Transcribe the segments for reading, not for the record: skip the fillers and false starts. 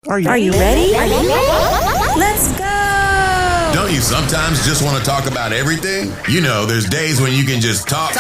Are you ready? Let's go! Don't you sometimes just want to talk about everything? You know, there's days when you can just talk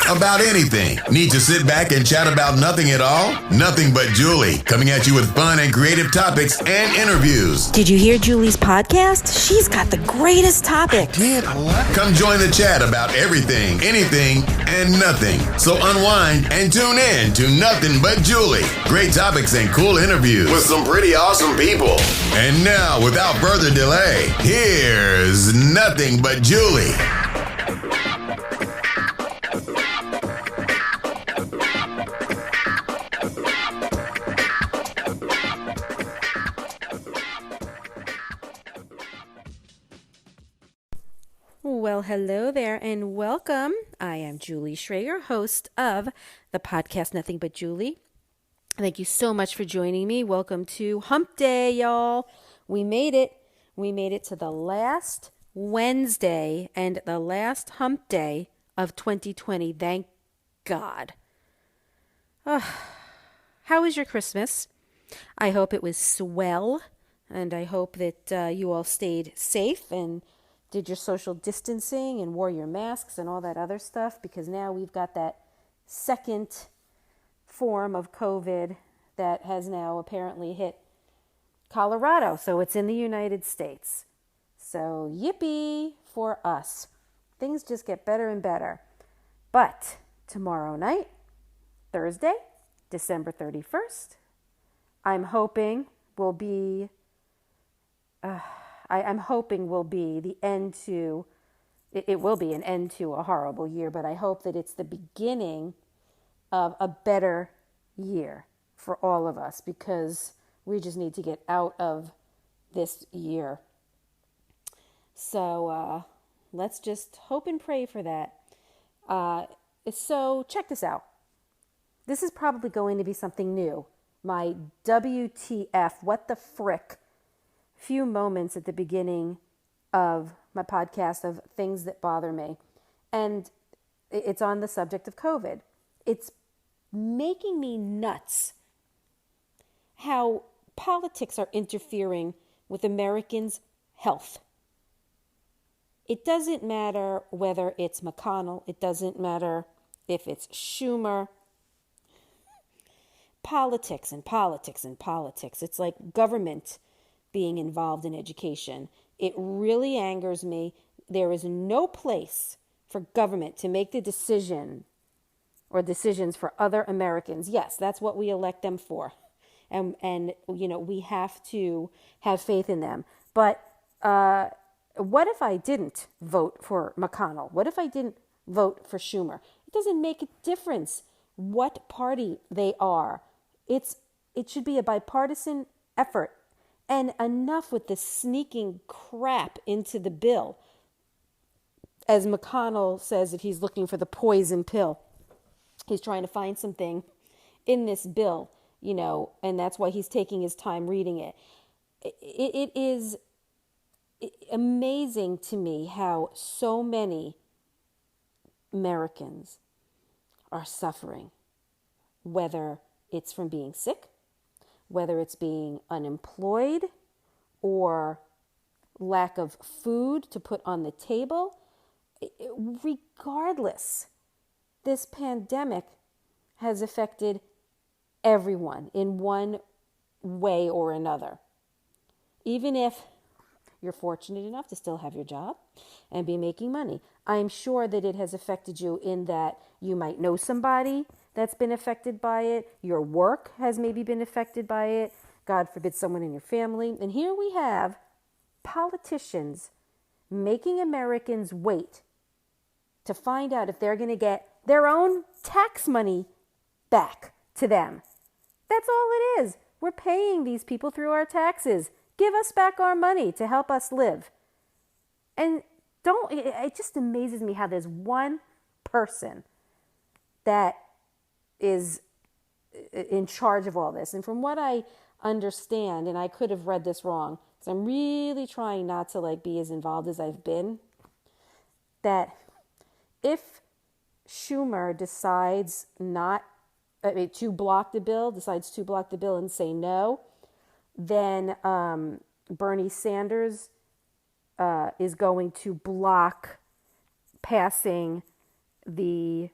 about anything. Need to sit back and chat about nothing at all? Nothing But Julie, coming at you with fun and creative topics and interviews. Did you hear Julie's podcast? She's got the greatest topics. Come join the chat about everything, anything, and nothing. So unwind and tune in to Nothing But Julie. Great topics and cool interviews with some pretty awesome people. And now, without further delay, here's Nothing But Julie. Well, hello there and welcome. I am Julie Schrager, host of the podcast Nothing But Julie. Thank you so much for joining me. Welcome to Hump Day, y'all. We made it. We made it to the last Wednesday and the last Hump Day of 2020. Thank God. How was your Christmas? I hope it was swell, and I hope that you all stayed safe and did your social distancing and wore your masks and all that other stuff, because now we've got that second form of COVID that has now apparently hit Colorado. So it's in the United States. So yippee for us. Things just get better and better. But tomorrow night, Thursday, December 31st, I'm hoping will be the end to, it will be an end to a horrible year, but I hope that it's the beginning of a better year for all of us, because we just need to get out of this year. So let's just hope and pray for that. So check this out. This is probably going to be something new. My WTF, what the frick, few moments at the beginning of my podcast of things that bother me. And it's on the subject of COVID. It's making me nuts how politics are interfering with Americans' health. It doesn't matter whether it's McConnell. It doesn't matter if it's Schumer. Politics and politics and politics. It's like government being involved in education. It really angers me. There is no place for government to make the decision or decisions for other Americans. Yes, that's what we elect them for. And you know, we have to have faith in them. But what if I didn't vote for McConnell? What if I didn't vote for Schumer? It doesn't make a difference what party they are. It should be a bipartisan effort. And enough with the sneaking crap into the bill. As McConnell says that he's looking for the poison pill. He's trying to find something in this bill, you know, and that's why he's taking his time reading it. It is amazing to me how so many Americans are suffering, whether it's from being sick, whether it's being unemployed or lack of food to put on the table. Regardless, this pandemic has affected everyone in one way or another. Even if you're fortunate enough to still have your job and be making money, I'm sure that it has affected you in that you might know somebody that's been affected by it. Your work has maybe been affected by it. God forbid, someone in your family. And here we have politicians making Americans wait to find out if they're going to get their own tax money back to them. That's all it is. We're paying these people through our taxes. Give us back our money to help us live. And it just amazes me how there's one person that is in charge of all this. And from what I understand, and I could have read this wrong, because I'm really trying not to be as involved as I've been, that if Schumer decides to block the bill and say no, then Bernie Sanders is going to block passing it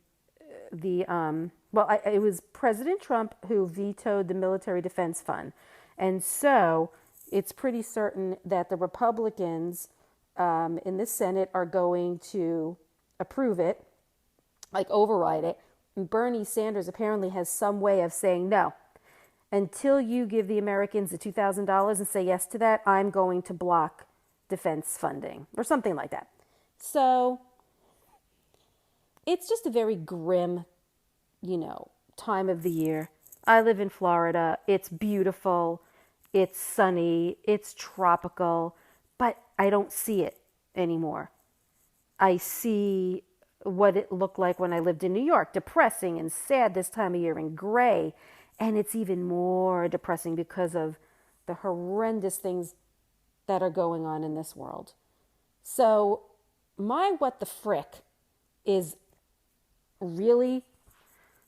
was President Trump who vetoed the military defense fund. And so it's pretty certain that the Republicans in the Senate are going to approve it, like override it. And Bernie Sanders apparently has some way of saying, no, until you give the Americans the $2,000 and say yes to that, I'm going to block defense funding or something like that. So it's just a very grim, time of the year. I live in Florida. It's beautiful. It's sunny. It's tropical, but I don't see it anymore. I see what it looked like when I lived in New York, depressing and sad this time of year and gray. And it's even more depressing because of the horrendous things that are going on in this world. So my what the frick is, really,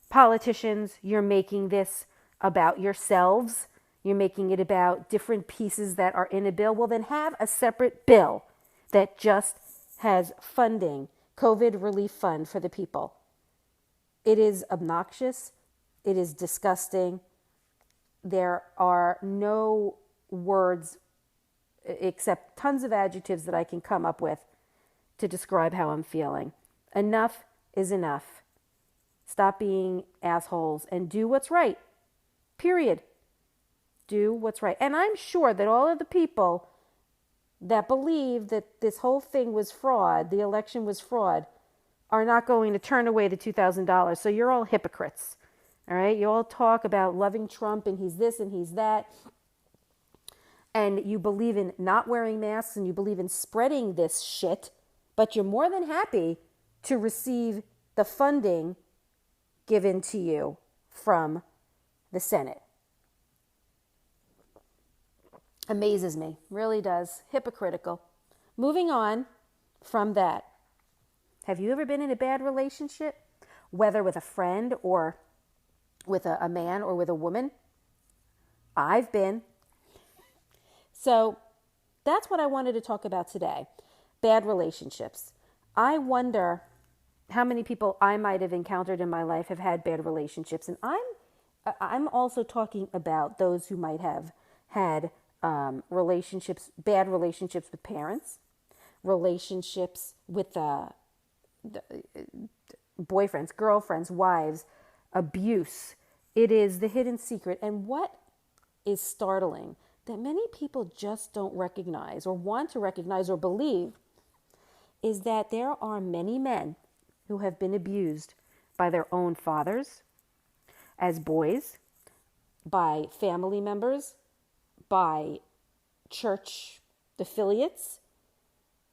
politicians, you're making this about yourselves. You're making it about different pieces that are in a bill. Well, then have a separate bill that just has funding, COVID relief fund for the people. It is obnoxious. It is disgusting. There are no words except tons of adjectives that I can come up with to describe how I'm feeling. Enough is enough. Stop being assholes and do what's right. Period. Do what's right. And I'm sure that all of the people that believe that this whole thing was fraud, the election was fraud, are not going to turn away the $2,000. So you're all hypocrites. All right? You all talk about loving Trump and he's this and he's that. And you believe in not wearing masks and you believe in spreading this shit. But you're more than happy to receive the funding given to you from the Senate. Amazes me, really does. Hypocritical. Moving on from that. Have you ever been in a bad relationship? Whether with a friend or with a man or with a woman? I've been. So that's what I wanted to talk about today. Bad relationships. I wonder how many people I might have encountered in my life have had bad relationships. And I'm also talking about those who might have had bad relationships with parents, relationships with boyfriends, girlfriends, wives, abuse. It is the hidden secret. And what is startling that many people just don't recognize or want to recognize or believe is that there are many men who have been abused by their own fathers as boys, by family members, by church affiliates,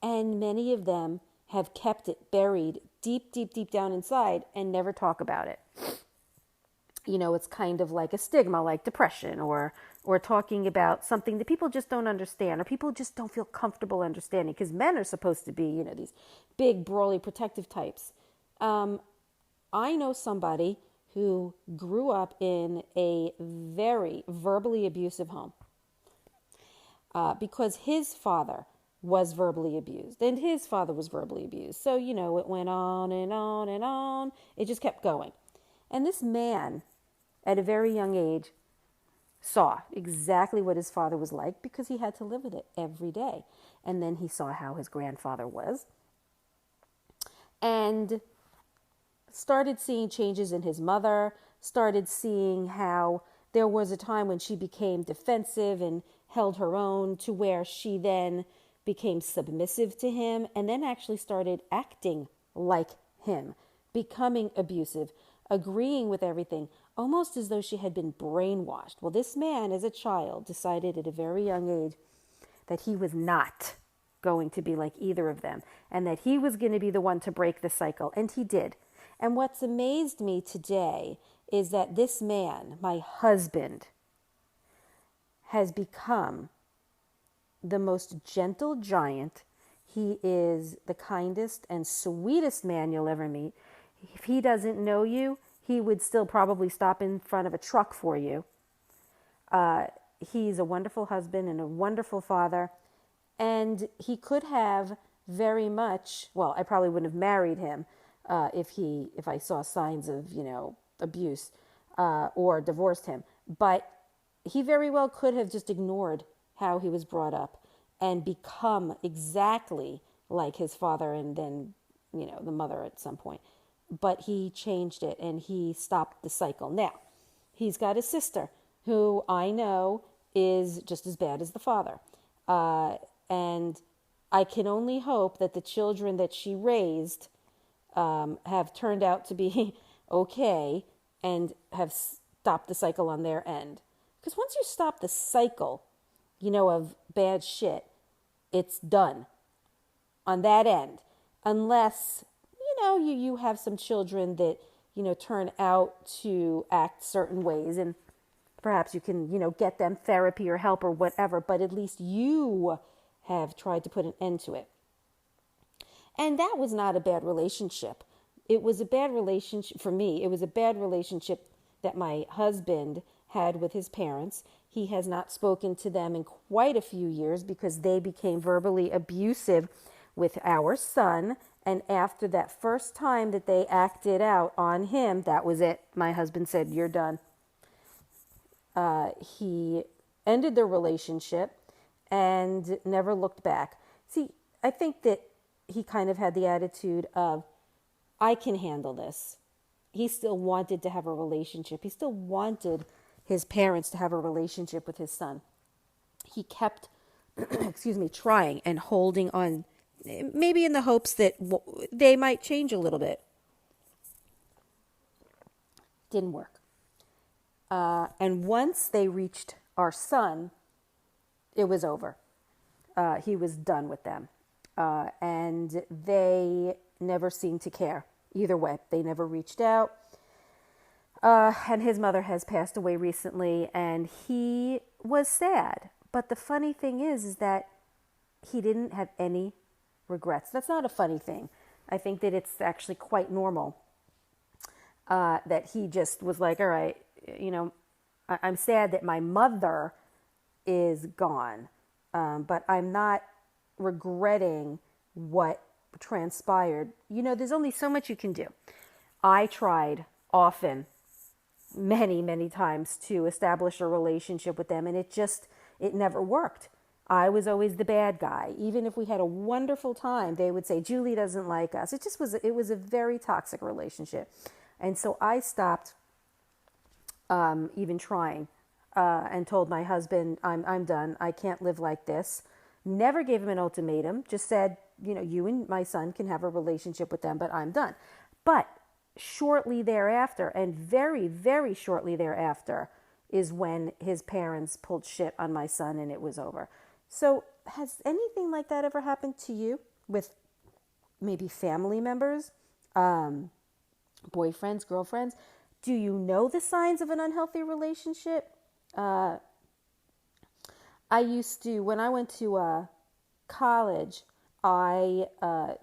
and many of them have kept it buried deep, deep, deep down inside and never talk about it. It's kind of like a stigma, like depression or talking about something that people just don't understand or people just don't feel comfortable understanding because men are supposed to be, these big, brawly, protective types. I know somebody who grew up in a very verbally abusive home because his father was verbally abused and his father was verbally abused. So, it went on and on and on. It just kept going. And this man, at a very young age, saw exactly what his father was like because he had to live with it every day. And then he saw how his grandfather was and started seeing changes in his mother, started seeing how there was a time when she became defensive and held her own to where she then became submissive to him and then actually started acting like him, becoming abusive, agreeing with everything, almost as though she had been brainwashed. Well, this man, as a child, decided at a very young age that he was not going to be like either of them and that he was going to be the one to break the cycle. And he did. And what's amazed me today is that this man, my husband, has become the most gentle giant. He is the kindest and sweetest man you'll ever meet. If he doesn't know you, he would still probably stop in front of a truck for you. he's a wonderful husband and a wonderful father. And he could have very much, well, I probably wouldn't have married him if I saw signs of, abuse or divorced him. But he very well could have just ignored how he was brought up and become exactly like his father and then, the mother at some point. But he changed it and he stopped the cycle. Now, he's got a sister who I know is just as bad as the father. And I can only hope that the children that she raised have turned out to be okay and have stopped the cycle on their end. Because once you stop the cycle, of bad shit, it's done on that end. Unless, you have some children that, turn out to act certain ways and perhaps you can, get them therapy or help or whatever, but at least you have tried to put an end to it. And that was not a bad relationship. It was a bad relationship for me. It was a bad relationship that my husband had with his parents. He has not spoken to them in quite a few years because they became verbally abusive with our son. And after that first time that they acted out on him, that was it. My husband said, "You're done." He ended their relationship and never looked back. See, I think that he kind of had the attitude of, I can handle this. He still wanted to have a relationship. He still wanted his parents to have a relationship with his son. He kept, trying and holding on, maybe in the hopes that they might change a little bit. Didn't work. And once they reached our son, it was over. He was done with them. And they never seemed to care either way. They never reached out. And his mother has passed away recently, and he was sad. But the funny thing is that he didn't have any regrets. That's not a funny thing. I think that it's actually quite normal that he just was like, all right, I'm sad that my mother is gone, but I'm not regretting what transpired. There's only so much you can do. I tried often, many, many times to establish a relationship with them, and it never worked. I was always the bad guy. Even if we had a wonderful time, they would say, Julie doesn't like us. It was a very toxic relationship. And so I stopped even trying and told my husband, I'm done. I can't live like this. Never gave him an ultimatum, just said, you and my son can have a relationship with them, but I'm done. But shortly thereafter, and very, very shortly thereafter, is when his parents pulled shit on my son and it was over. So has anything like that ever happened to you with maybe family members, boyfriends, girlfriends? Do you know the signs of an unhealthy relationship? I used to, when I went to college, I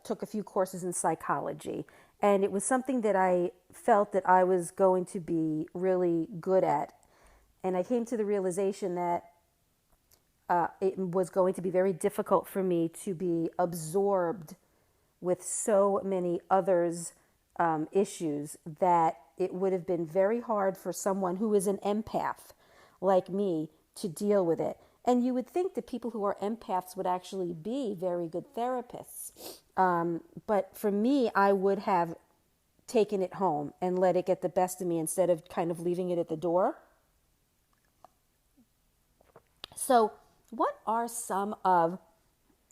took a few courses in psychology, and it was something that I felt that I was going to be really good at. And I came to the realization that it was going to be very difficult for me to be absorbed with so many others' issues that it would have been very hard for someone who is an empath like me to deal with it. And you would think that people who are empaths would actually be very good therapists. But for me, I would have taken it home and let it get the best of me instead of kind of leaving it at the door. So what are some of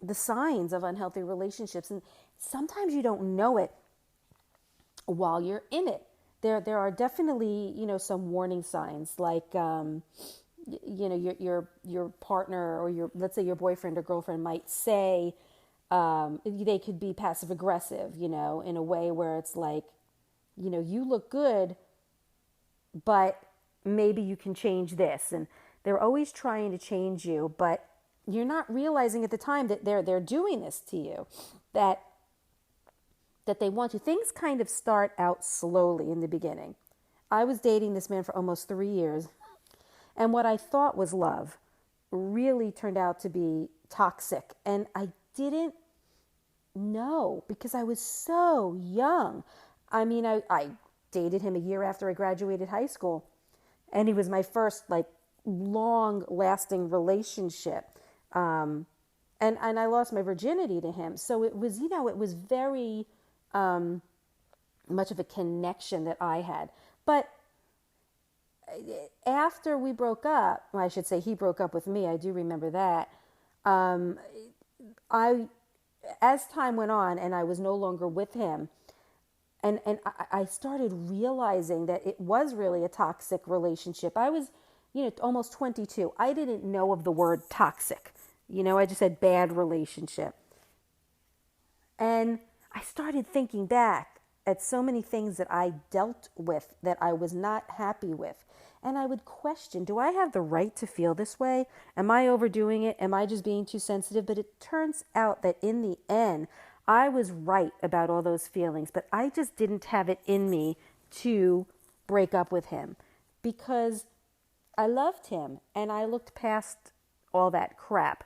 the signs of unhealthy relationships? And sometimes you don't know it while you're in it. There are definitely, some warning signs like, your partner or let's say your boyfriend or girlfriend might say, they could be passive aggressive, in a way where it's like, you look good, but maybe you can change this. And they're always trying to change you, but you're not realizing at the time that they're doing this to you, that they want to. Things kind of start out slowly in the beginning. I was dating this man for almost 3 years, And what I thought was love really turned out to be toxic. And I didn't know because I was so young. I mean, I dated him a year after I graduated high school. And he was my first like long lasting relationship. And I lost my virginity to him. So it was, it was very much of a connection that I had. But after we broke up, well, I should say he broke up with me. I do remember that. As time went on and I was no longer with him, and I started realizing that it was really a toxic relationship. I was, almost 22. I didn't know of the word toxic. I just said bad relationship. And I started thinking back at so many things that I dealt with that I was not happy with. And I would question, do I have the right to feel this way? Am I overdoing it? Am I just being too sensitive? But it turns out that in the end, I was right about all those feelings, but I just didn't have it in me to break up with him because I loved him and I looked past all that crap.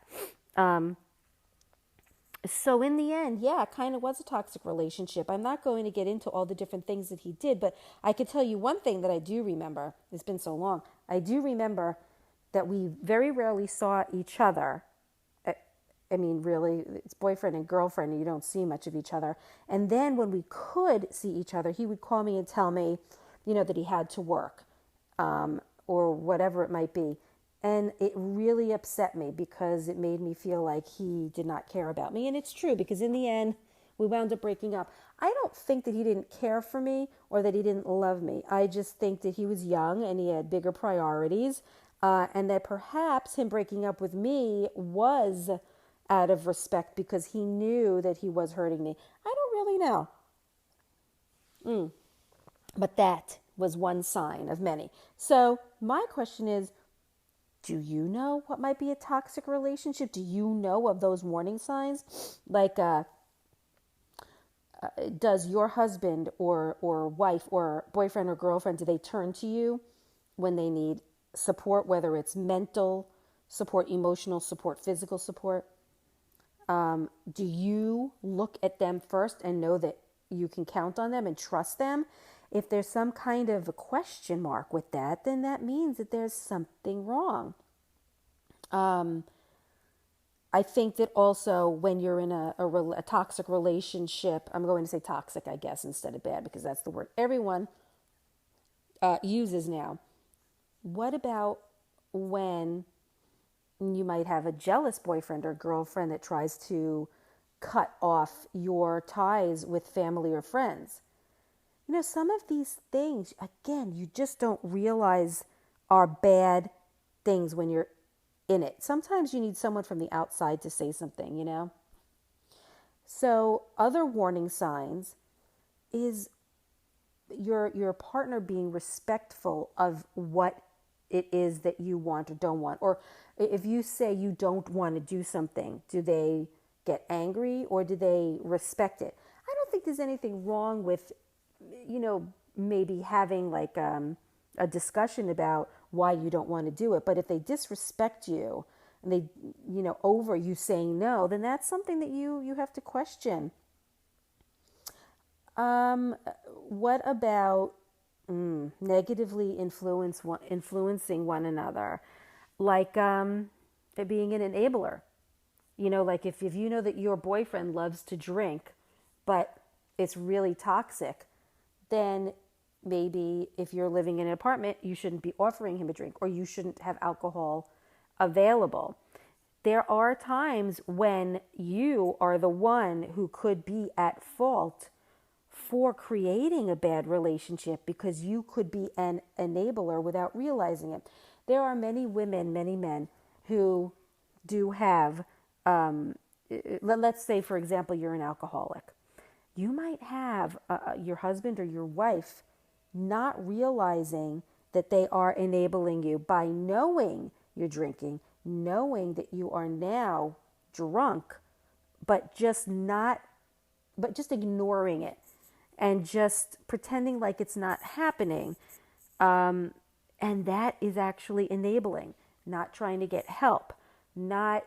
So in the end, yeah, it kind of was a toxic relationship. I'm not going to get into all the different things that he did, but I could tell you one thing that I do remember. It's been so long. I do remember that we very rarely saw each other. I mean, really, it's boyfriend and girlfriend, and you don't see much of each other. And then when we could see each other, he would call me and tell me, that he had to work or whatever it might be. And it really upset me because it made me feel like he did not care about me. And it's true because in the end, we wound up breaking up. I don't think that he didn't care for me or that he didn't love me. I just think that he was young and he had bigger priorities and that perhaps him breaking up with me was out of respect because he knew that he was hurting me. I don't really know. But that was one sign of many. So my question is, do you know what might be a toxic relationship? Do you know of those warning signs? Like, does your husband or wife or boyfriend or girlfriend, do they turn to you when they need support, whether it's mental support, emotional support, physical support? Do you look at them first and know that you can count on them and trust them? If there's some kind of a question mark with that, then that means that there's something wrong. I think that also when you're in a toxic relationship, I'm going to say toxic, I guess, instead of bad, because that's the word everyone uses now. What about when you might have a jealous boyfriend or girlfriend that tries to cut off your ties with family or friends? Some of these things, again, you just don't realize are bad things when you're in it. Sometimes you need someone from the outside to say something, So other warning signs is your partner being respectful of what it is that you want or don't want. Or if you say you don't want to do something, do they get angry or do they respect it? I don't think there's anything wrong with, maybe having like a discussion about why you don't want to do it. But if they disrespect you and they, over you saying no, then that's something that you have to question. What about negatively influencing one another? Like being an enabler. Like if you know that your boyfriend loves to drink, but it's really toxic, then maybe if you're living in an apartment, you shouldn't be offering him a drink or you shouldn't have alcohol available. There are times when you are the one who could be at fault for creating a bad relationship because you could be an enabler without realizing it. There are many women, many men who do have, let's say, for example, you're an alcoholic. You might have your husband or your wife not realizing that they are enabling you by knowing you're drinking, knowing that you are now drunk, but just ignoring it and just pretending like it's not happening. And that is actually enabling, not trying to get help, not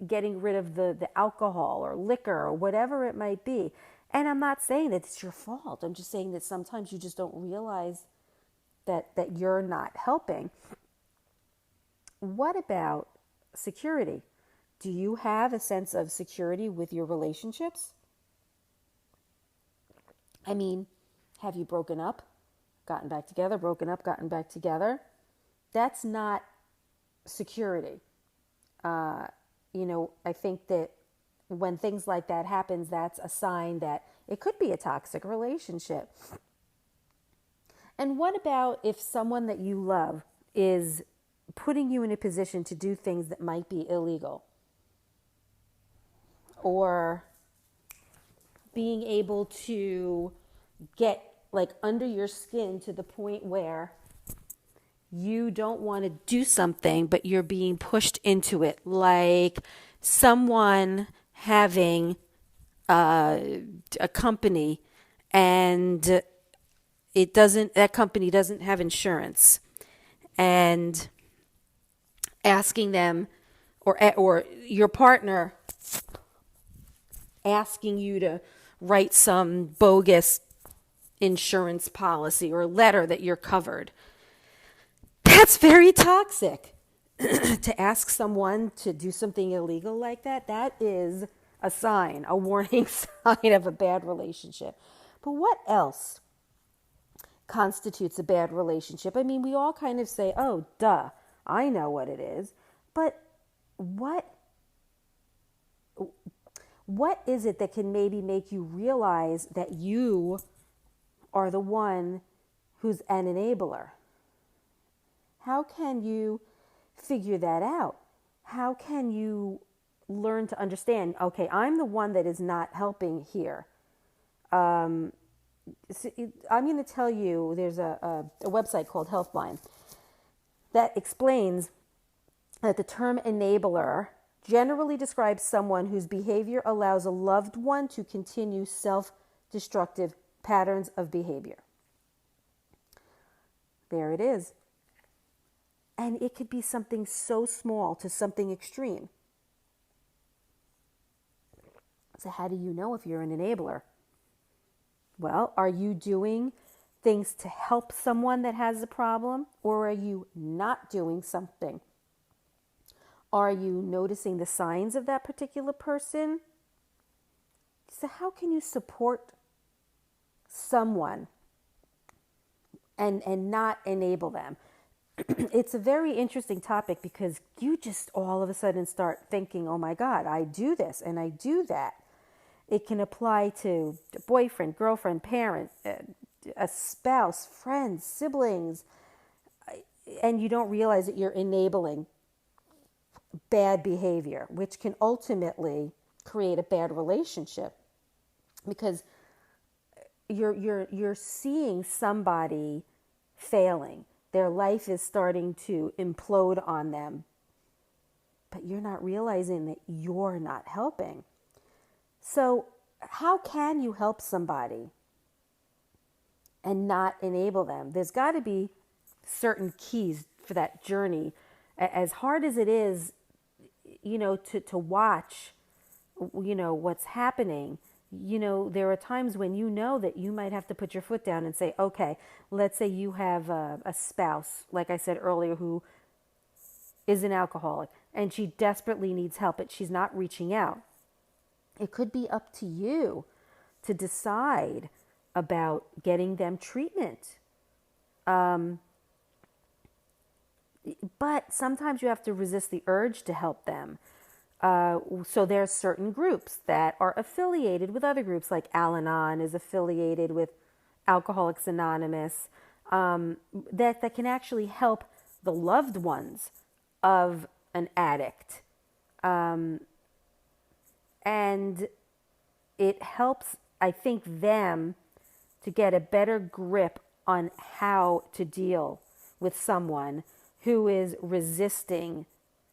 getting rid of the alcohol or liquor or whatever it might be. And I'm not saying that it's your fault. I'm just saying that sometimes you just don't realize that you're not helping. What about security? Do you have a sense of security with your relationships? I mean, have you broken up, gotten back together, broken up, gotten back together? That's not security. I think that when things like that happens, that's a sign that it could be a toxic relationship. And what about if someone that you love is putting you in a position to do things that might be illegal? Or being able to get under your skin to the point where you don't want to do something, but you're being pushed into it, like someone having a company and that company doesn't have insurance, and asking them or your partner asking you to write some bogus insurance policy or letter that you're covered. That's very toxic. To ask someone to do something illegal like that, that is a sign, a warning sign of a bad relationship. But what else constitutes a bad relationship? I mean, we all kind of say, oh, duh, I know what it is. But what is it that can maybe make you realize that you are the one who's an enabler? How can you figure that out? How can you learn to understand, okay, I'm the one that is not helping here. I'm going to tell you, there's a website called Healthline that explains that the term enabler generally describes someone whose behavior allows a loved one to continue self-destructive patterns of behavior. There it is. And it could be something so small to something extreme. So how do you know if you're an enabler? Well, are you doing things to help someone that has a problem, or are you not doing something? Are you noticing the signs of that particular person? So how can you support someone and not enable them? It's a very interesting topic because you just all of a sudden start thinking, oh my God, I do this and I do that. It can apply to a boyfriend, girlfriend, parent, a spouse, friends, siblings, and you don't realize that you're enabling bad behavior, which can ultimately create a bad relationship because you're seeing somebody failing. Their life is starting to implode on them, but you're not realizing that you're not helping. So how can you help somebody and not enable them? There's got to be certain keys for that journey. As hard as it is, to watch, what's happening, there are times when that you might have to put your foot down and say, okay, let's say you have a spouse, like I said earlier, who is an alcoholic and she desperately needs help, but she's not reaching out. It could be up to you to decide about getting them treatment. But sometimes you have to resist the urge to help them. So there are certain groups that are affiliated with other groups, like Al-Anon is affiliated with Alcoholics Anonymous, that can actually help the loved ones of an addict. And it helps, I think, them to get a better grip on how to deal with someone who is resisting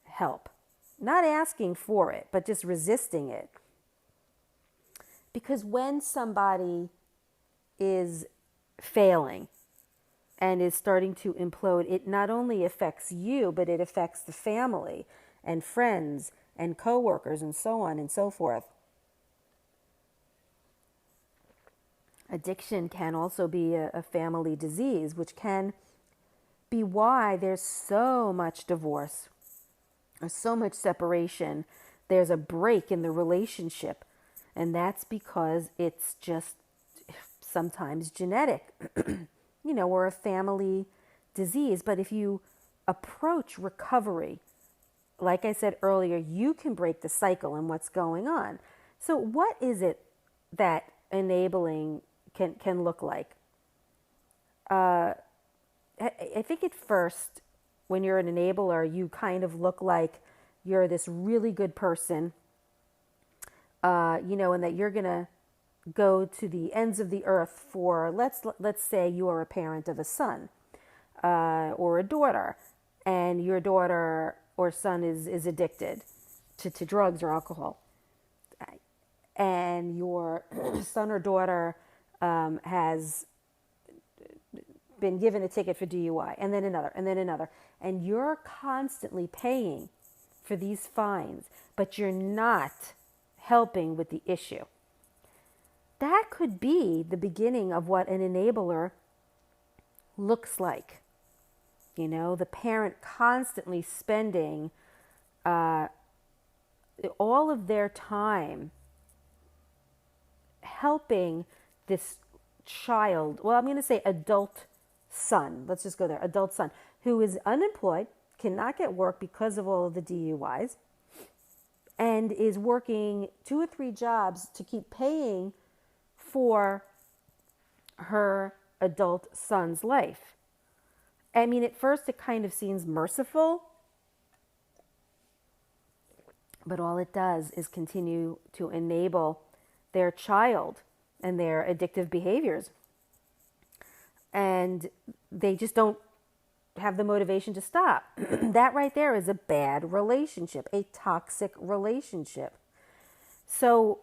help. Not asking for it, but just resisting it. Because when somebody is failing and is starting to implode, it not only affects you, but it affects the family and friends and coworkers and so on and so forth. Addiction can also be a family disease, which can be why there's so much divorce or so much separation. There's a break in the relationship, and that's because it's just sometimes genetic, or a family disease. But if you approach recovery, like I said earlier, you can break the cycle and what's going on. So what is it that enabling can look like? I think at first, when you're an enabler, you kind of look like you're this really good person, and that you're going to go to the ends of the earth for, let's say you are a parent of a son or a daughter, and your daughter or son is addicted to drugs or alcohol, and your son or daughter has been given a ticket for DUI, and then another, and you're constantly paying for these fines, but you're not helping with the issue. That could be the beginning of what an enabler looks like. The parent constantly spending all of their time helping this child, well, I'm going to say adult son, let's just go there, adult son, who is unemployed, cannot get work because of all of the DUIs, and is working 2 or 3 jobs to keep paying for her adult son's life. I mean, at first it kind of seems merciful, but all it does is continue to enable their child and their addictive behaviors. And they just don't have the motivation to stop. That right there is a bad relationship, a toxic relationship. So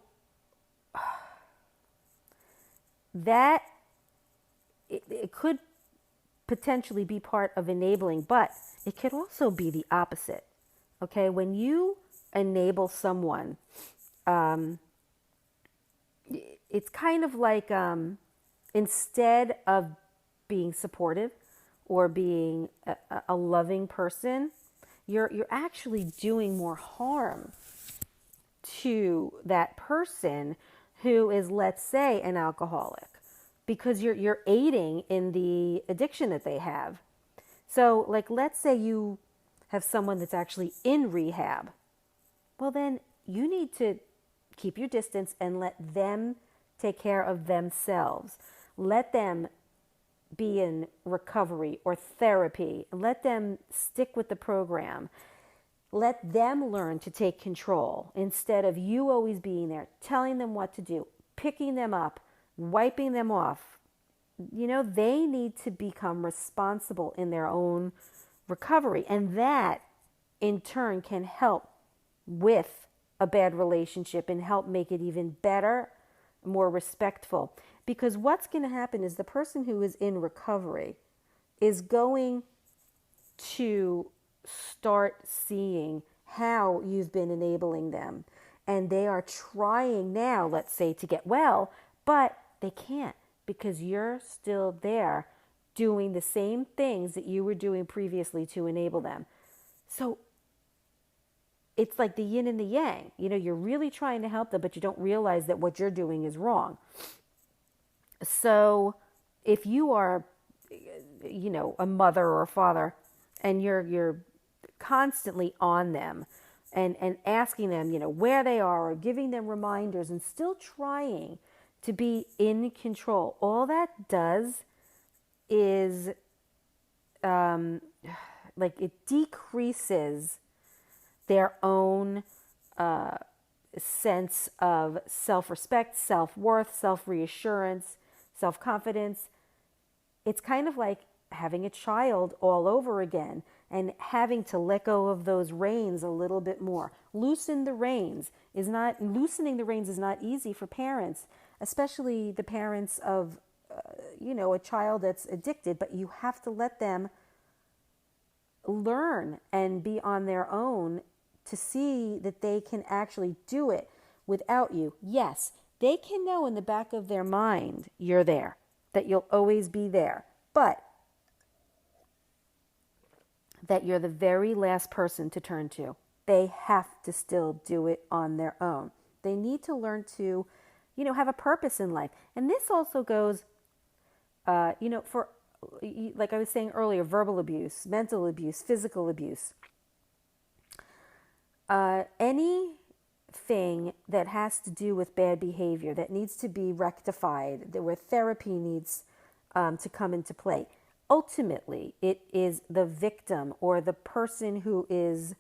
that it could potentially be part of enabling, but it could also be the opposite. Okay, when you enable someone, it's kind of like instead of being supportive or being a loving person, you're actually doing more harm to that person who is, let's say, an alcoholic, because you're aiding in the addiction that they have. So, like, let's say you have someone that's actually in rehab. Well, then you need to keep your distance and let them take care of themselves. Let them be in recovery or therapy. Let them stick with the program. Let them learn to take control instead of you always being there, telling them what to do, picking them up, wiping them off. They need to become responsible in their own recovery. And that, in turn, can help with a bad relationship and help make it even better, more respectful. Because what's going to happen is the person who is in recovery is going to start seeing how you've been enabling them. And they are trying now, let's say, to get well, but they can't because you're still there doing the same things that you were doing previously to enable them. So it's like the yin and the yang. You're really trying to help them, but you don't realize that what you're doing is wrong. So if you are, a mother or a father, and you're constantly on them and asking them, where they are, or giving them reminders and still trying to be in control, all that does is it decreases their own sense of self-respect, self-worth, self-reassurance, self-confidence. It's kind of like having a child all over again and having to let go of those reins a little bit more. Loosening the reins is not easy for parents, especially the parents of a child that's addicted, but you have to let them learn and be on their own to see that they can actually do it without you. Yes, they can know in the back of their mind you're there, that you'll always be there, but that you're the very last person to turn to. They have to still do it on their own. They need to learn to, have a purpose in life. And this also goes, for, like I was saying earlier, verbal abuse, mental abuse, physical abuse. Anything that has to do with bad behavior that needs to be rectified, where therapy needs to come into play. Ultimately, it is the victim or the person who is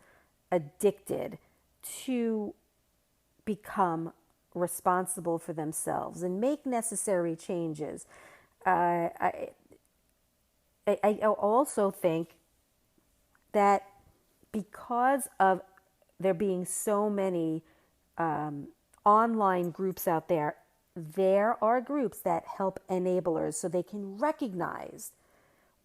addicted to become responsible for themselves and make necessary changes. I also think that because of there being so many online groups out there, there are groups that help enablers so they can recognize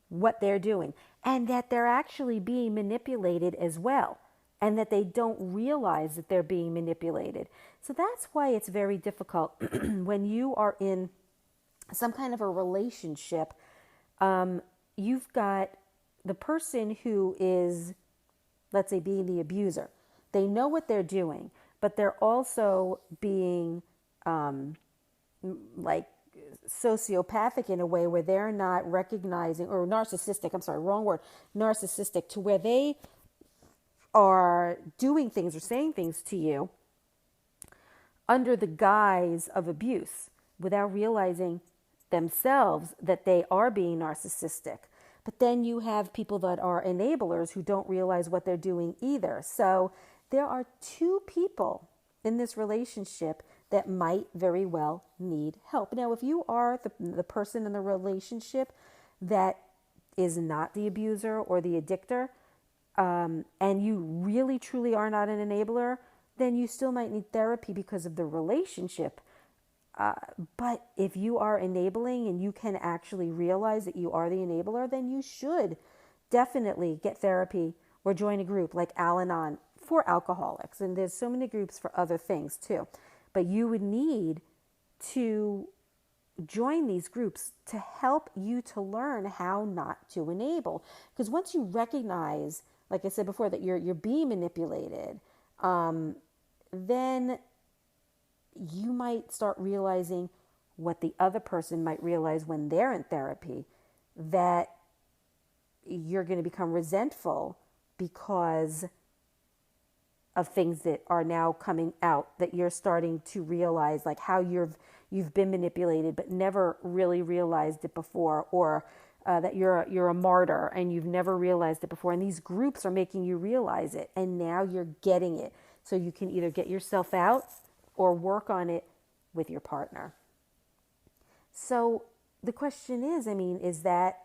what they're doing and that they're actually being manipulated as well, and that they don't realize that they're being manipulated. So that's why it's very difficult when you are in some kind of a relationship. You've got the person who is, let's say, being the abuser. They know what they're doing, but they're also being like sociopathic in a way where they're not recognizing, or narcissistic, narcissistic, to where they are doing things or saying things to you under the guise of abuse without realizing themselves that they are being narcissistic. But then you have people that are enablers who don't realize what they're doing either. So there are two people in this relationship that might very well need help. Now, if you are the person in the relationship that is not the abuser or the addictor, and you really truly are not an enabler, then you still might need therapy because of the relationship. But if you are enabling and you can actually realize that you are the enabler, then you should definitely get therapy or join a group like Al-Anon for alcoholics. And there's so many groups for other things too. But you would need to join these groups to help you to learn how not to enable. Because once you recognize, like I said before, that you're being manipulated, then you might start realizing what the other person might realize when they're in therapy, that you're going to become resentful because of things that are now coming out, that you're starting to realize, like how you've been manipulated but never really realized it before, or that you're a martyr and you've never realized it before, and these groups are making you realize it, and now you're getting it, so you can either get yourself out or work on it with your partner. So the question is, is that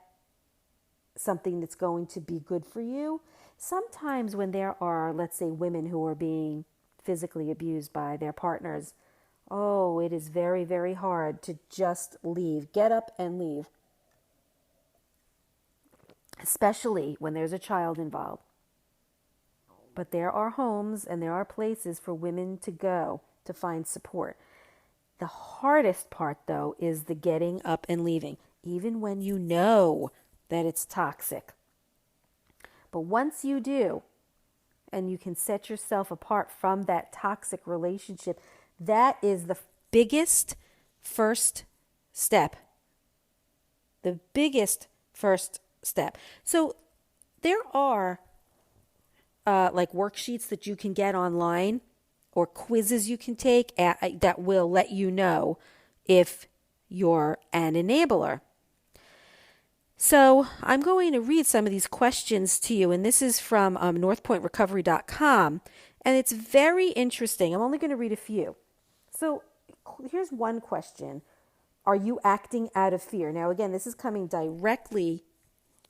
something that's going to be good for you? Sometimes when there are, let's say, women who are being physically abused by their partners, it is very, very hard to just leave, get up and leave, especially when there's a child involved. But there are homes and there are places for women to go to find support. The hardest part, though, is the getting up and leaving, even when you know that it's toxic. But once you do, and you can set yourself apart from that toxic relationship, that is the biggest first step. The biggest first step. So there are like worksheets that you can get online, or quizzes you can take that will let you know if you're an enabler. So I'm going to read some of these questions to you, and this is from northpointrecovery.com, and it's very interesting. I'm only going to read a few. So here's one question. Are you acting out of fear? Now, again, this is coming directly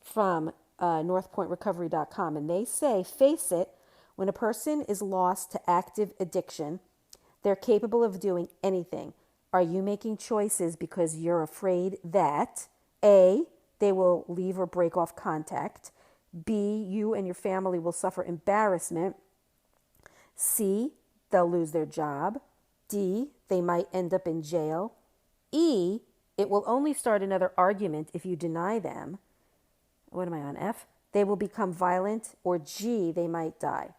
from northpointrecovery.com, and they say, face it, when a person is lost to active addiction, they're capable of doing anything. Are you making choices because you're afraid that A, they will leave or break off contact. B, you and your family will suffer embarrassment. C, they'll lose their job. D, they might end up in jail. E, it will only start another argument if you deny them. What am I on? F, they will become violent. Or G, they might die.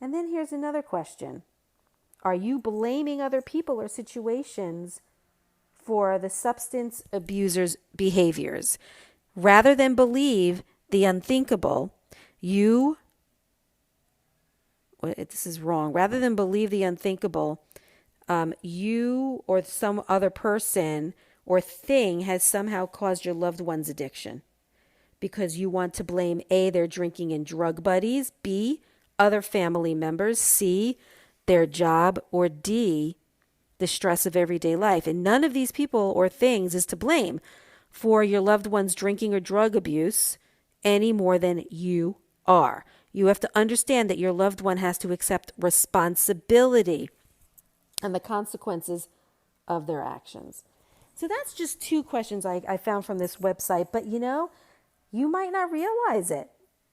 And then here's another question. Are you blaming other people or situations for the substance abuser's behaviors? Rather than believe the unthinkable, this is wrong. Rather than believe the unthinkable, you or some other person or thing has somehow caused your loved one's addiction because you want to blame A, their drinking and drug buddies, B, other family members, C, their job, or D, the stress of everyday life. And none of these people or things is to blame for your loved one's drinking or drug abuse any more than you are. You have to understand that your loved one has to accept responsibility and the consequences of their actions. So that's just 2 questions I found from this website. But you might not realize it.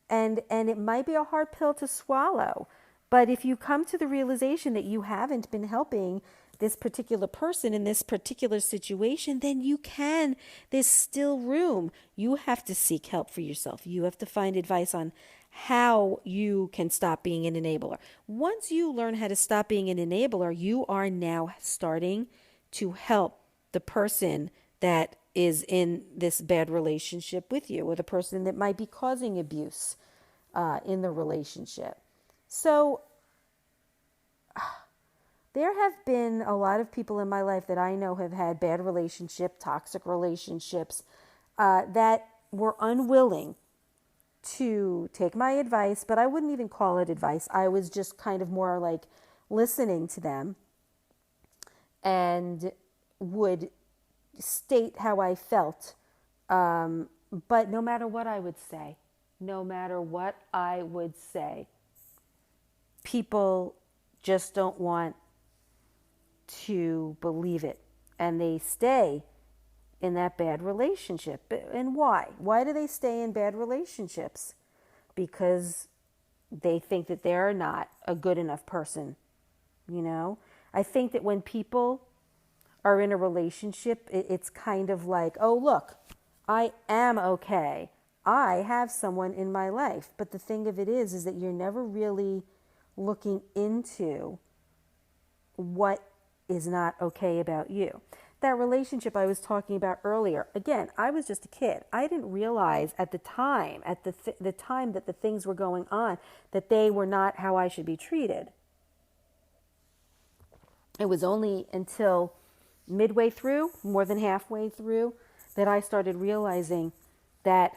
And it might be a hard pill to swallow. But if you come to the realization that you haven't been helping this particular person in this particular situation, then there's still room. You have to seek help for yourself. You have to find advice on how you can stop being an enabler. Once you learn how to stop being an enabler, you are now starting to help the person that is in this bad relationship with you, or the person that might be causing abuse in the relationship. So there have been a lot of people in my life that I know have had bad toxic relationships, that were unwilling to take my advice, but I wouldn't even call it advice. I was just kind of more like listening to them and would state how I felt. But no matter what I would say, people just don't want to believe it. And they stay in that bad relationship. And why? Why do they stay in bad relationships? Because they think that they're not a good enough person. I think that when people are in a relationship, it's kind of like, oh, look, I am okay. I have someone in my life. But the thing of it is that you're never really looking into what is not okay about you. That relationship I was talking about earlier, again, I was just a kid. I didn't realize at the time, the time that the things were going on, that they were not how I should be treated. It was only until midway through, more than halfway through, that I started realizing that,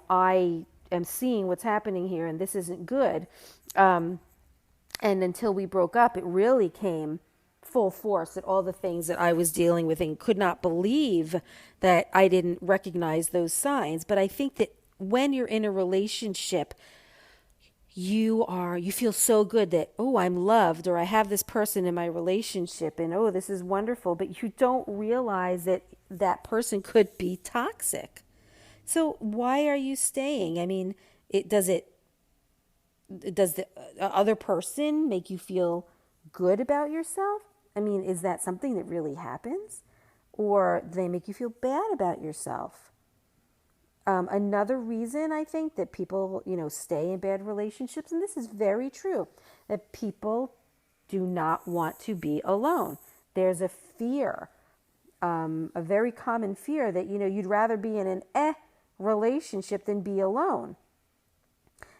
I am seeing what's happening here and this isn't good. And until we broke up, it really came full force at all the things that I was dealing with, and could not believe that I didn't recognize those signs. But I think that when you're in a relationship, you feel so good that, oh, I'm loved, or I have this person in my relationship, and oh, this is wonderful. But you don't realize that that person could be toxic. So why are you staying? I mean, does the other person make you feel good about yourself? I mean, is that something that really happens? Or do they make you feel bad about yourself? Another reason I think that people, stay in bad relationships, and this is very true, that people do not want to be alone. There's a fear, a very common fear that, you'd rather be in an relationship than be alone.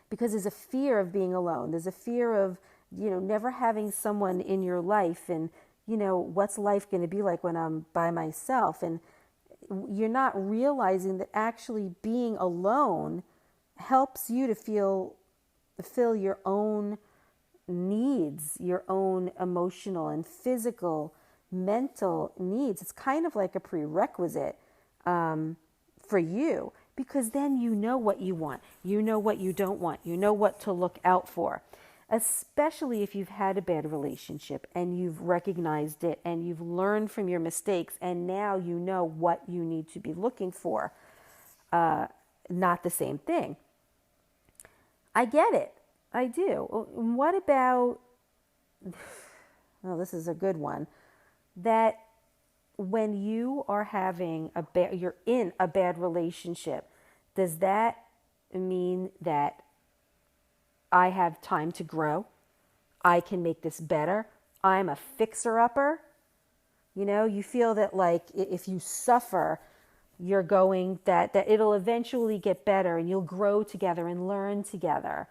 Because there's a fear of being alone. There's a fear of, never having someone in your life, and, what's life going to be like when I'm by myself? And you're not realizing that actually being alone helps you to fill your own needs, your own emotional and physical, mental needs. It's kind of like a prerequisite for you, because then you know what you want, you know what you don't want, you know what to look out for. especially if you've had a bad relationship and you've recognized it and you've learned from your mistakes and now you know what you need to be looking for. Not the same thing. I get it. I do. What about, well, this is a good one, that when you are having you're in a bad relationship, does that mean that I have time to grow? I can make this better. I'm a fixer-upper. You know, you feel that like if you suffer, you're going, that it'll eventually get better and you'll grow together and learn together.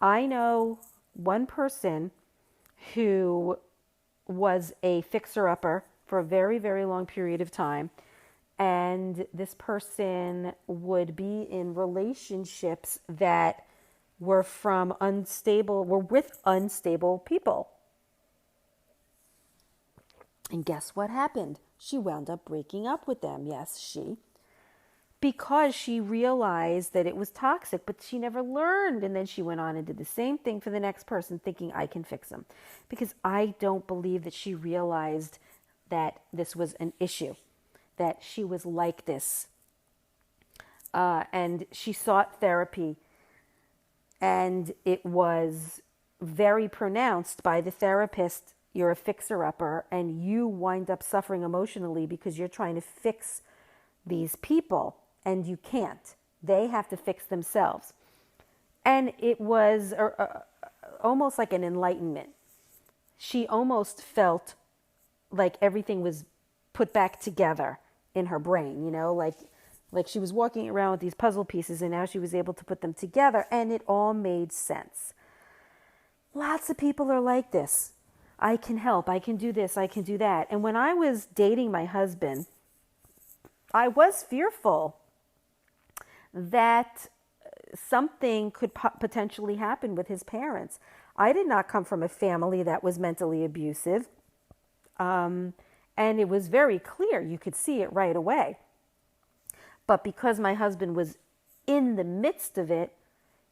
I know one person who was a fixer-upper for a very, very long period of time. And this person would be in relationships that were with unstable people. And guess what happened? She wound up breaking up with them. Yes, she. Because she realized that it was toxic, but she never learned. And then she went on and did the same thing for the next person, thinking I can fix them. Because I don't believe that she realized that this was an issue, that she was like this. And she sought therapy. And it was very pronounced by the therapist, you're a fixer-upper, and you wind up suffering emotionally because you're trying to fix these people, and you can't. They have to fix themselves. And it was almost like an enlightenment. She almost felt like everything was put back together in her brain, you know, like she was walking around with these puzzle pieces and now she was able to put them together and it all made sense. Lots of people are like this. I can help. I can do this. I can do that. And when I was dating my husband, I was fearful that something could potentially happen with his parents. I did not come from a family that was mentally abusive. And it was very clear. You could see it right away. But because my husband was in the midst of it,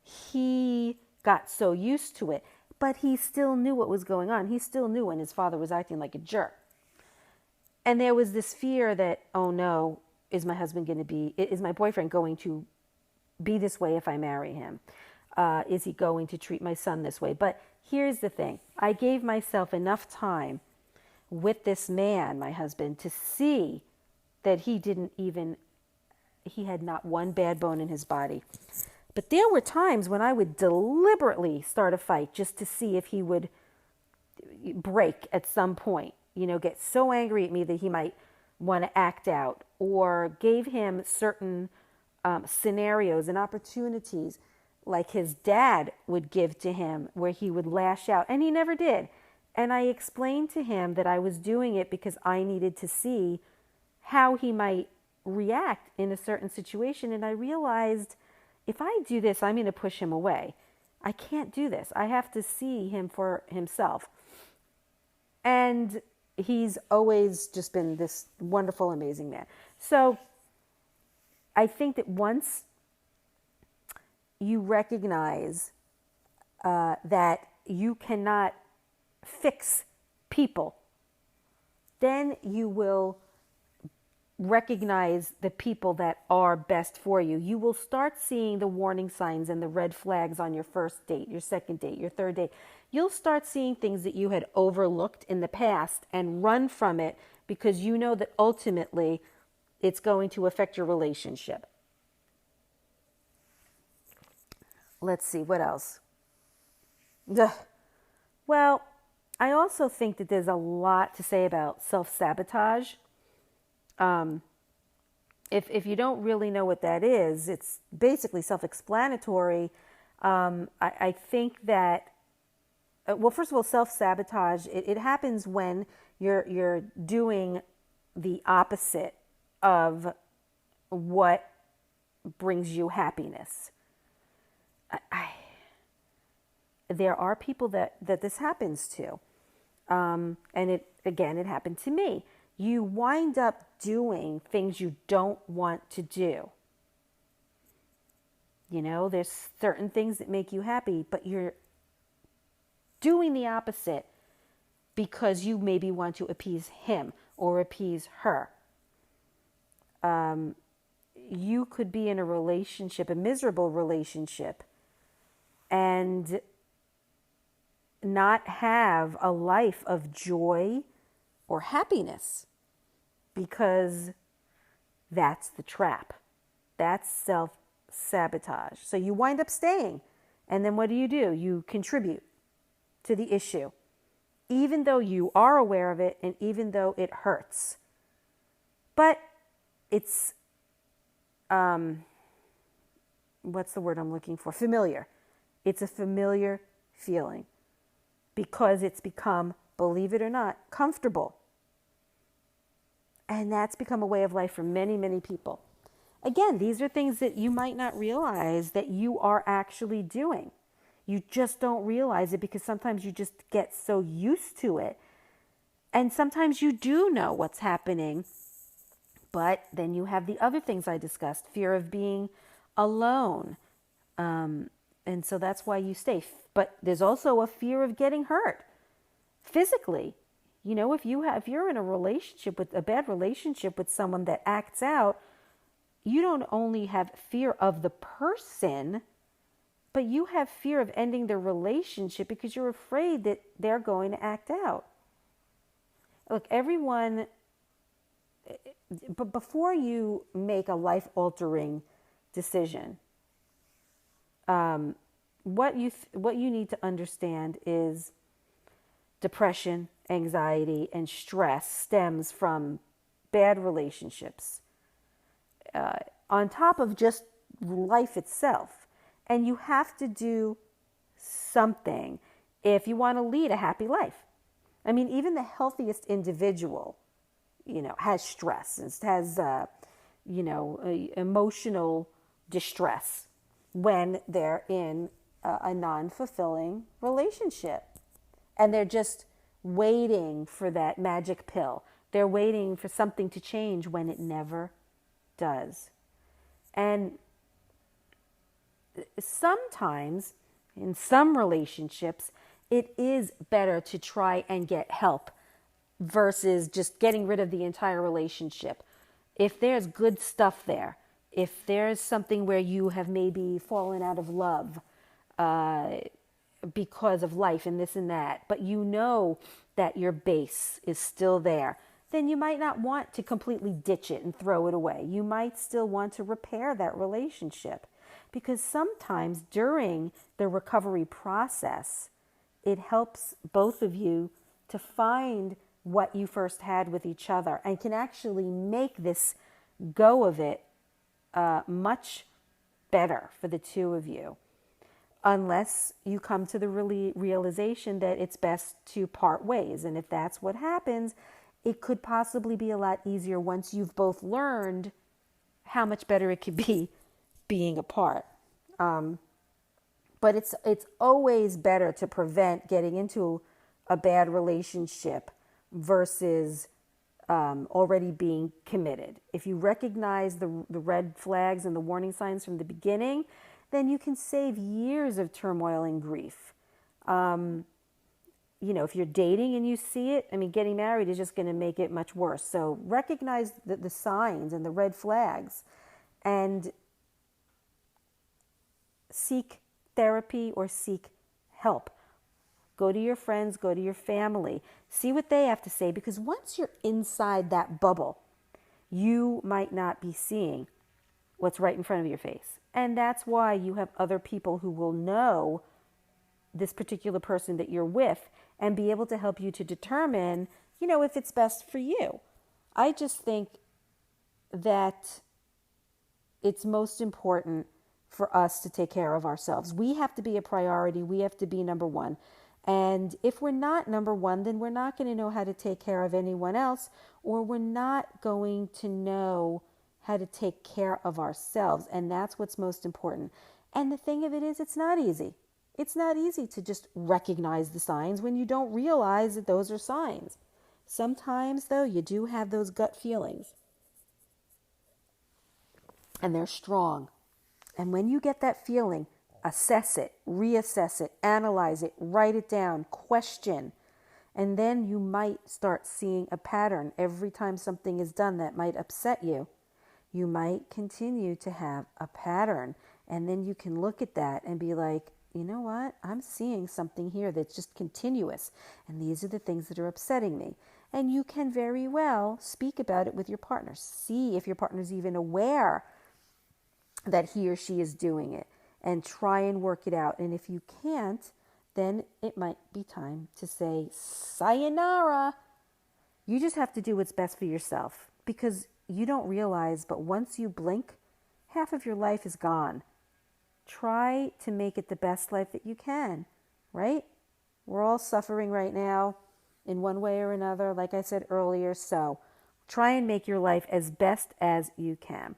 he got so used to it. But he still knew what was going on. He still knew when his father was acting like a jerk. And there was this fear that, oh no, is my boyfriend going to be this way if I marry him? Is he going to treat my son this way? But here's the thing. I gave myself enough time with this man, my husband, to see that he had not one bad bone in his body. But there were times when I would deliberately start a fight just to see if he would break at some point, you know, get so angry at me that he might want to act out, or gave him certain scenarios and opportunities like his dad would give to him where he would lash out, and he never did. And I explained to him that I was doing it because I needed to see how he might react in a certain situation. And I realized if I do this, I'm going to push him away. I can't do this. I have to see him for himself. And he's always just been this wonderful, amazing man. So I think that once you recognize that you cannot fix people, then you will recognize the people that are best for you. You will start seeing the warning signs and the red flags on your first date, your second date, your third date. You'll start seeing things that you had overlooked in the past and run from it because you know that ultimately it's going to affect your relationship. Let's see, what else? Well, I also think that there's a lot to say about self-sabotage. If you don't really know what that is, it's basically self-explanatory. I think that, well, first of all, self-sabotage, it happens when you're doing the opposite of what brings you happiness. There are people that this happens to. And it happened to me. You wind up doing things you don't want to do. You know, there's certain things that make you happy, but you're doing the opposite because you maybe want to appease him or appease her. You could be in a relationship, a miserable relationship, and not have a life of joy or happiness, because that's the trap. That's self-sabotage. So you wind up staying. And then what do? You contribute to the issue, even though you are aware of it and even though it hurts. But it's, what's the word I'm looking for? Familiar. It's a familiar feeling because it's become, believe it or not, comfortable. And that's become a way of life for many, many people. Again, these are things that you might not realize that you are actually doing. You just don't realize it because sometimes you just get so used to it. And sometimes you do know what's happening. But then you have the other things I discussed, fear of being alone. And so that's why you stay. But there's also a fear of getting hurt physically. You know, if you're in a relationship with a bad relationship with someone that acts out, you don't only have fear of the person, but you have fear of ending the relationship because you're afraid that they're going to act out. Look, everyone, but before you make a life-altering decision, what you need to understand is depression, anxiety, and stress stems from bad relationships, on top of just life itself. And you have to do something if you want to lead a happy life. I mean, even the healthiest individual, has stress, has, emotional distress when they're in a non-fulfilling relationship. And they're just waiting for that magic pill. They're waiting for something to change when it never does. And sometimes, in some relationships, it is better to try and get help versus just getting rid of the entire relationship. If there's good stuff there, if there's something where you have maybe fallen out of love because of life and this and that, but you know that your base is still there, then you might not want to completely ditch it and throw it away. You might still want to repair that relationship, because sometimes during the recovery process, it helps both of you to find what you first had with each other and can actually make this go of it much better for the two of you, unless you come to the realization that it's best to part ways. And if that's what happens, it could possibly be a lot easier once you've both learned how much better it could be being apart. But it's always better to prevent getting into a bad relationship versus already being committed. If you recognize the red flags and the warning signs from the beginning, then you can save years of turmoil and grief. If you're dating and you see it, getting married is just going to make it much worse. So recognize the signs and the red flags and seek therapy or seek help. Go to your friends, go to your family, see what they have to say, because once you're inside that bubble, you might not be seeing what's right in front of your face. And that's why you have other people who will know this particular person that you're with and be able to help you to determine, if it's best for you. I just think that it's most important for us to take care of ourselves. We have to be a priority. We have to be number one. And if we're not number one, then we're not going to know how to take care of anyone else, or we're not going to know how to take care of ourselves. And that's what's most important. And the thing of it is, it's not easy. It's not easy to just recognize the signs when you don't realize that those are signs. Sometimes, though, you do have those gut feelings. And they're strong. And when you get that feeling, assess it, reassess it, analyze it, write it down, question. And then you might start seeing a pattern. Every time something is done that might upset you, you might continue to have a pattern. And then you can look at that and be like, you know what? I'm seeing something here that's just continuous. And these are the things that are upsetting me. And you can very well speak about it with your partner. See if your partner's even aware that he or she is doing it. And try and work it out. And if you can't, then it might be time to say sayonara. You just have to do what's best for yourself, because you don't realize, but once you blink, half of your life is gone. Try to make it the best life that you can, right? We're all suffering right now in one way or another, like I said earlier. So try and make your life as best as you can.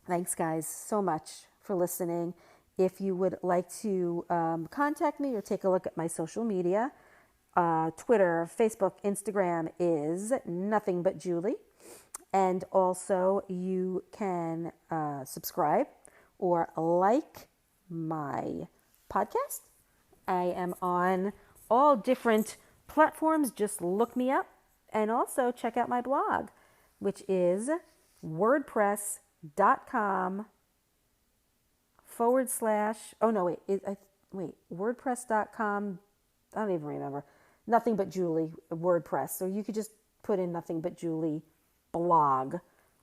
Thanks, guys, so much for listening. If you would like to contact me or take a look at my social media, Twitter, Facebook, Instagram is Nothing But Julie. And also you can subscribe or like my podcast. I am on all different platforms. Just look me up. And also check out my blog, which is wordpress.com/ WordPress.com. I don't even remember. Nothing But Julie WordPress. So you could just put in Nothing But Julie blog,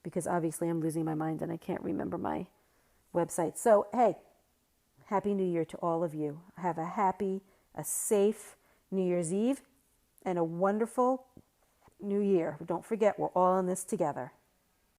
because obviously I'm losing my mind and I can't remember my website. So, hey, Happy New Year to all of you. Have a happy, a safe New Year's Eve and a wonderful New Year. Don't forget, we're all in this together.